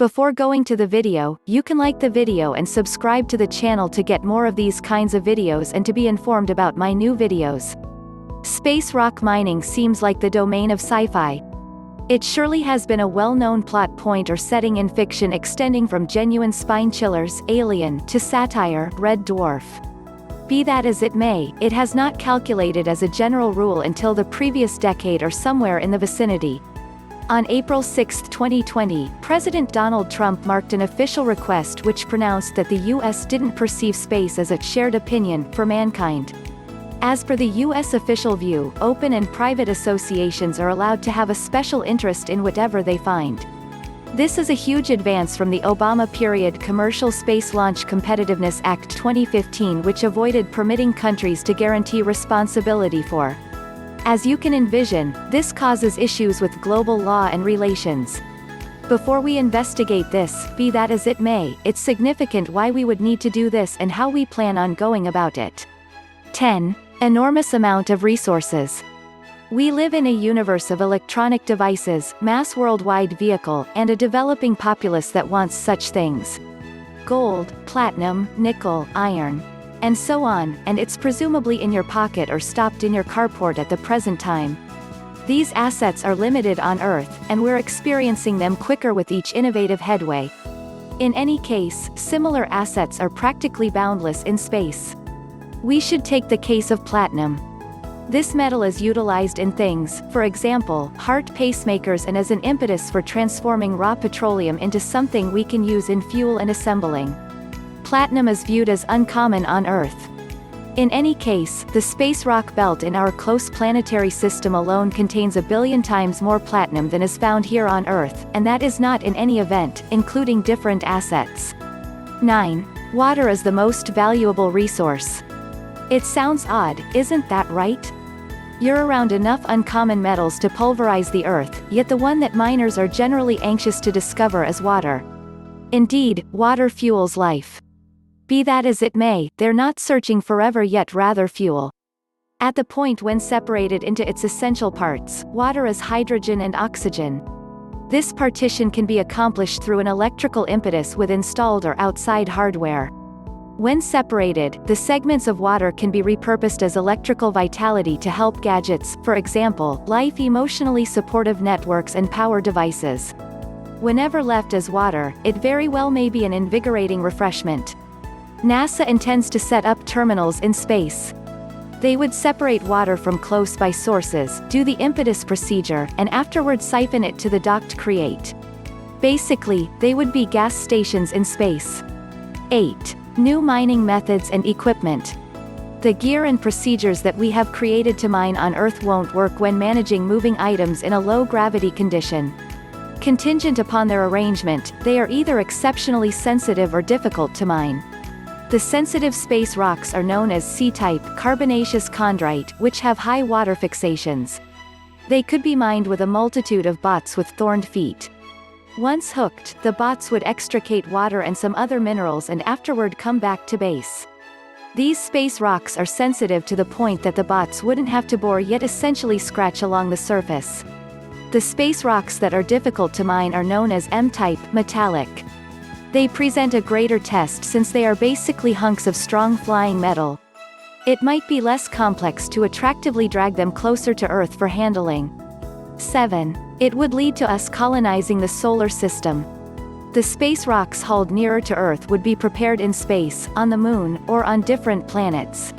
Before going to the video, you can like the video and subscribe to the channel to get more of these kinds of videos and to be informed about my new videos. Space rock mining seems like the domain of sci-fi. It surely has been a well-known plot point or setting in fiction extending from genuine spine chillers, Alien, to satire, Red Dwarf. Be that as it may, it has not calculated as a general rule until the previous decade or somewhere in the vicinity. On April 6, 2020, President Donald Trump marked an official request which pronounced that the U.S. didn't perceive space as a shared opinion for mankind. As per the U.S. official view, open and private associations are allowed to have a special interest in whatever they find. This is a huge advance from the Obama-period Commercial Space Launch Competitiveness Act 2015, which avoided permitting countries to guarantee responsibility for. As you can envision, this causes issues with global law and relations. Before we investigate this, be that as it may, it's significant why we would need to do this and how we plan on going about it. 10. Enormous amount of resources. We live in a universe of electronic devices, mass worldwide vehicle, and a developing populace that wants such things. Gold, platinum, nickel, iron, and so on, and it's presumably in your pocket or stopped in your carport at the present time. These assets are limited on Earth, and we're experiencing them quicker with each innovative headway. In any case, similar assets are practically boundless in space. We should take the case of platinum. This metal is utilized in things, for example, heart pacemakers, and as an impetus for transforming raw petroleum into something we can use in fuel and assembling. Platinum is viewed as uncommon on Earth. In any case, the space rock belt in our close planetary system alone contains 1 billion times more platinum than is found here on Earth, and that is not in any event, including different assets. 9. Water is the most valuable resource. It sounds odd, isn't that right? You're around enough uncommon metals to pulverize the Earth, yet the one that miners are generally anxious to discover is water. Indeed, water fuels life. Be that as it may, they're not searching forever yet rather fuel. At the point when separated into its essential parts, water is hydrogen and oxygen. This partition can be accomplished through an electrical impetus with installed or outside hardware. When separated, the segments of water can be repurposed as electrical vitality to help gadgets, for example, life emotionally supportive networks and power devices. Whenever left as water, it very well may be an invigorating refreshment. NASA intends to set up terminals in space. They would separate water from close-by sources, do the impetus procedure, and afterward siphon it to the dock to create. Basically, they would be gas stations in space. 8. New mining methods and equipment. The gear and procedures that we have created to mine on Earth won't work when managing moving items in a low-gravity condition. Contingent upon their arrangement, they are either exceptionally sensitive or difficult to mine. The sensitive space rocks are known as C-type carbonaceous chondrite, which have high water fixations. They could be mined with a multitude of bots with thorned feet. Once hooked, the bots would extricate water and some other minerals and afterward come back to base. These space rocks are sensitive to the point that the bots wouldn't have to bore yet essentially scratch along the surface. The space rocks that are difficult to mine are known as M-type metallic. They present a greater test since they are basically hunks of strong flying metal. It might be less complex to attractively drag them closer to Earth for handling. 7. It would lead to us colonizing the solar system. The space rocks hauled nearer to Earth would be prepared in space, on the Moon, or on different planets.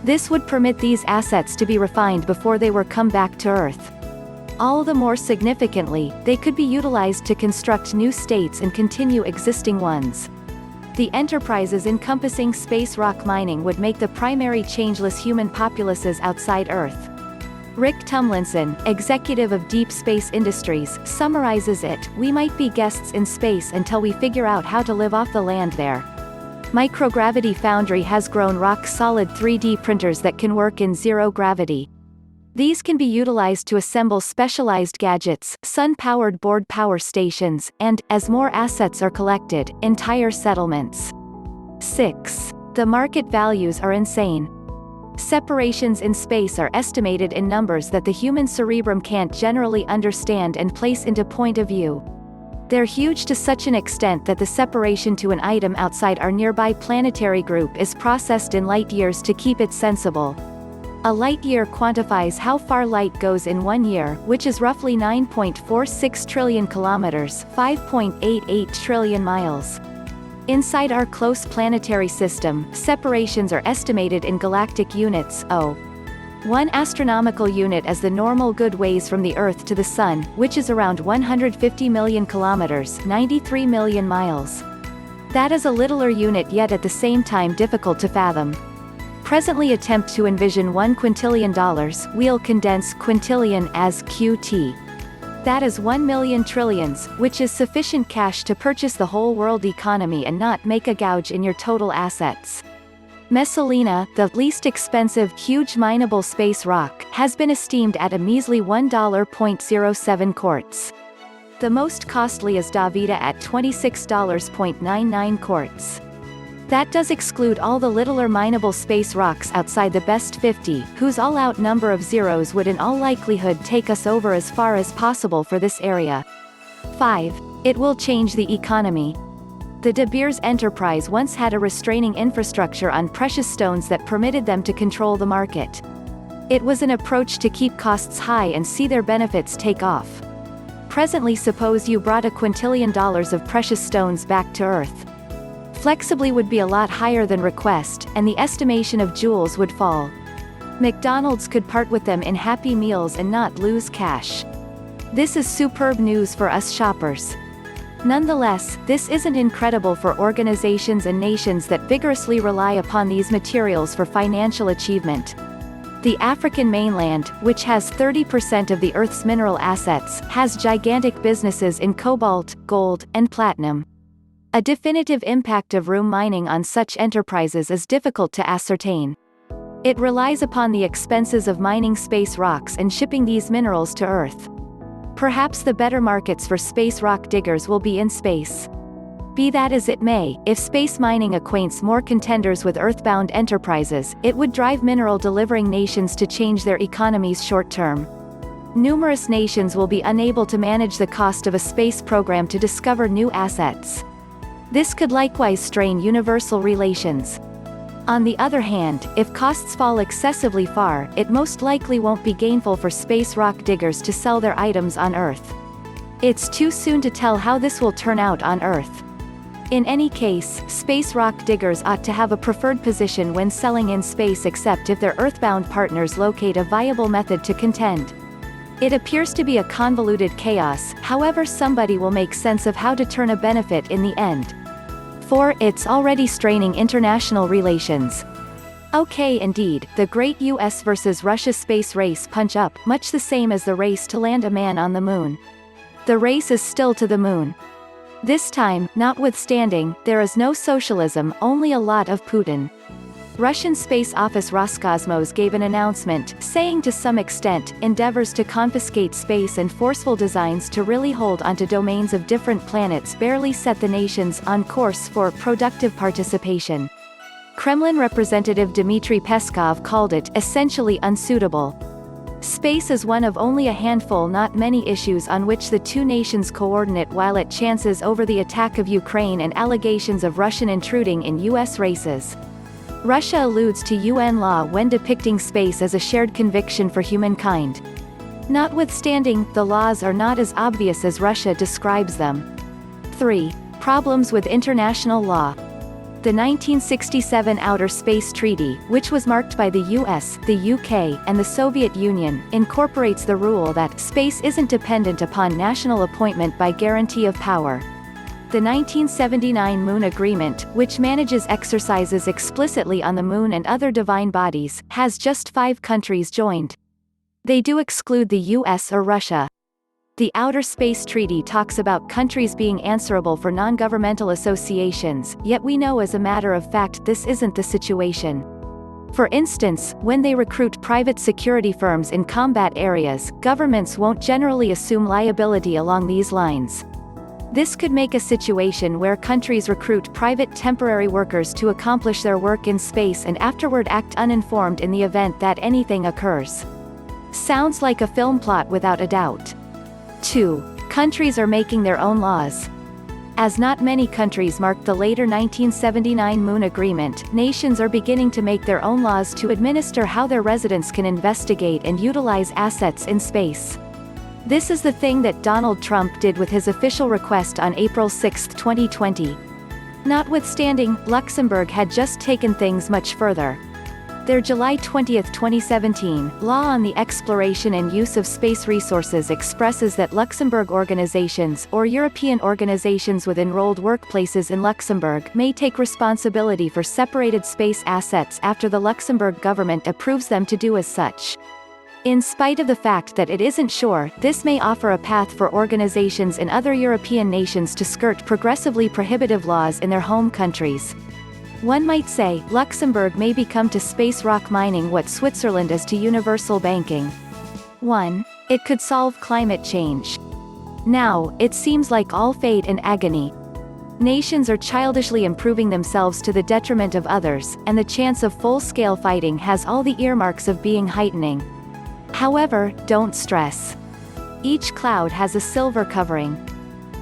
This would permit these assets to be refined before they were come back to Earth. All the more significantly, they could be utilized to construct new states and continue existing ones. The enterprises encompassing space rock mining would make the primary changeless human populaces outside Earth. Rick Tumlinson, executive of Deep Space Industries, summarizes it: "We might be guests in space until we figure out how to live off the land there." Microgravity Foundry has grown rock-solid 3D printers that can work in zero gravity. These can be utilized to assemble specialized gadgets, sun-powered board power stations, and, as more assets are collected, entire settlements. 6. The market values are insane. Separations in space are estimated in numbers that the human cerebrum can't generally understand and place into point of view. They're huge to such an extent that the separation to an item outside our nearby planetary group is processed in light years to keep it sensible. A light year quantifies how far light goes in 1 year, which is roughly 9.46 trillion kilometers, 5.88 trillion miles. Inside our close planetary system, separations are estimated in galactic units, o. 1 astronomical unit is the normal good ways from the Earth to the Sun, which is around 150 million kilometers, 93 million miles. That is a littler unit, yet at the same time difficult to fathom. Presently attempt to envision $1 quintillion, we'll condense quintillion as QT. That is 1 million trillions, which is sufficient cash to purchase the whole world economy and not make a gouge in your total assets. Messalina, the least expensive huge mineable space rock, has been esteemed at a measly $1.07 quartz. The most costly is Davida at $26.99 quartz. That does exclude all the littler mineable space rocks outside the best 50, whose all-out number of zeros would in all likelihood take us over as far as possible for this area. 5. It will change the economy. The De Beers enterprise once had a restraining infrastructure on precious stones that permitted them to control the market. It was an approach to keep costs high and see their benefits take off. Presently suppose you brought $1 quintillion of precious stones back to Earth. Flexibly would be a lot higher than request, and the estimation of jewels would fall. McDonald's could part with them in Happy Meals and not lose cash. This is superb news for us shoppers. Nonetheless, this isn't incredible for organizations and nations that vigorously rely upon these materials for financial achievement. The African mainland, which has 30% of the Earth's mineral assets, has gigantic businesses in cobalt, gold, and platinum. A definitive impact of room mining on such enterprises is difficult to ascertain. It relies upon the expenses of mining space rocks and shipping these minerals to Earth. Perhaps the better markets for space rock diggers will be in space. Be that as it may, if space mining acquaints more contenders with earthbound enterprises, it would drive mineral-delivering nations to change their economies short-term. Numerous nations will be unable to manage the cost of a space program to discover new assets. This could likewise strain universal relations. On the other hand, if costs fall excessively far, it most likely won't be gainful for space rock diggers to sell their items on Earth. It's too soon to tell how this will turn out on Earth. In any case, space rock diggers ought to have a preferred position when selling in space, except if their earthbound partners locate a viable method to contend. It appears to be a convoluted chaos, however somebody will make sense of how to turn a benefit in the end. 4. It's already straining international relations. Okay, indeed, the great US versus Russia space race punch up, much the same as the race to land a man on the moon. The race is still to the moon. This time, notwithstanding, there is no socialism, only a lot of Putin. Russian space office Roscosmos gave an announcement, saying to some extent, endeavors to confiscate space and forceful designs to really hold onto domains of different planets barely set the nations on course for productive participation. Kremlin representative Dmitry Peskov called it essentially unsuitable. Space is one of only a handful, not many issues on which the two nations coordinate while it chances over the attack of Ukraine and allegations of Russian intruding in US races. Russia alludes to UN law when depicting space as a shared conviction for humankind. Notwithstanding, the laws are not as obvious as Russia describes them. 3. Problems with international law. The 1967 Outer Space Treaty, which was marked by the US, the UK, and the Soviet Union, incorporates the rule that space isn't dependent upon national appointment by guarantee of power. The 1979 Moon Agreement, which manages exercises explicitly on the Moon and other divine bodies, has just 5 countries joined. They do exclude the US or Russia. The Outer Space Treaty talks about countries being answerable for non-governmental associations, yet we know as a matter of fact this isn't the situation. For instance, when they recruit private security firms in combat areas, governments won't generally assume liability along these lines. This could make a situation where countries recruit private temporary workers to accomplish their work in space and afterward act uninformed in the event that anything occurs. Sounds like a film plot without a doubt. 2. Countries are making their own laws. As not many countries marked the later 1979 Moon Agreement, nations are beginning to make their own laws to administer how their residents can investigate and utilize assets in space. This is the thing that Donald Trump did with his official request on April 6, 2020. Notwithstanding, Luxembourg had just taken things much further. Their July 20, 2017, law on the exploration and use of space resources expresses that Luxembourg organizations or European organizations with enrolled workplaces in Luxembourg may take responsibility for separated space assets after the Luxembourg government approves them to do as such. In spite of the fact that it isn't sure, this may offer a path for organizations in other European nations to skirt progressively prohibitive laws in their home countries. One might say, Luxembourg may become to space rock mining what Switzerland is to universal banking. 1. It could solve climate change. Now, it seems like all fate and agony. Nations are childishly improving themselves to the detriment of others, and the chance of full-scale fighting has all the earmarks of being heightening. However, don't stress. Each cloud has a silver covering.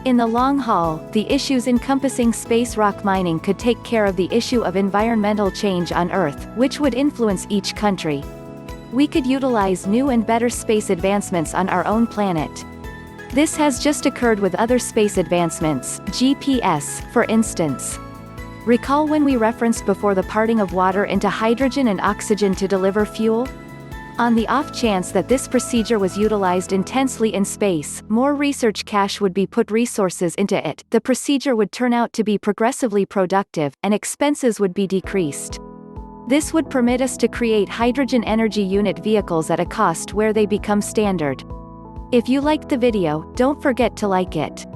In the long haul, the issues encompassing space rock mining could take care of the issue of environmental change on Earth, which would influence each country. We could utilize new and better space advancements on our own planet. This has just occurred with other space advancements, GPS, for instance. Recall when we referenced before the parting of water into hydrogen and oxygen to deliver fuel? On the off chance that this procedure was utilized intensely in space, more research cash would be put resources into it, the procedure would turn out to be progressively productive, and expenses would be decreased. This would permit us to create hydrogen energy unit vehicles at a cost where they become standard. If you liked the video, don't forget to like it.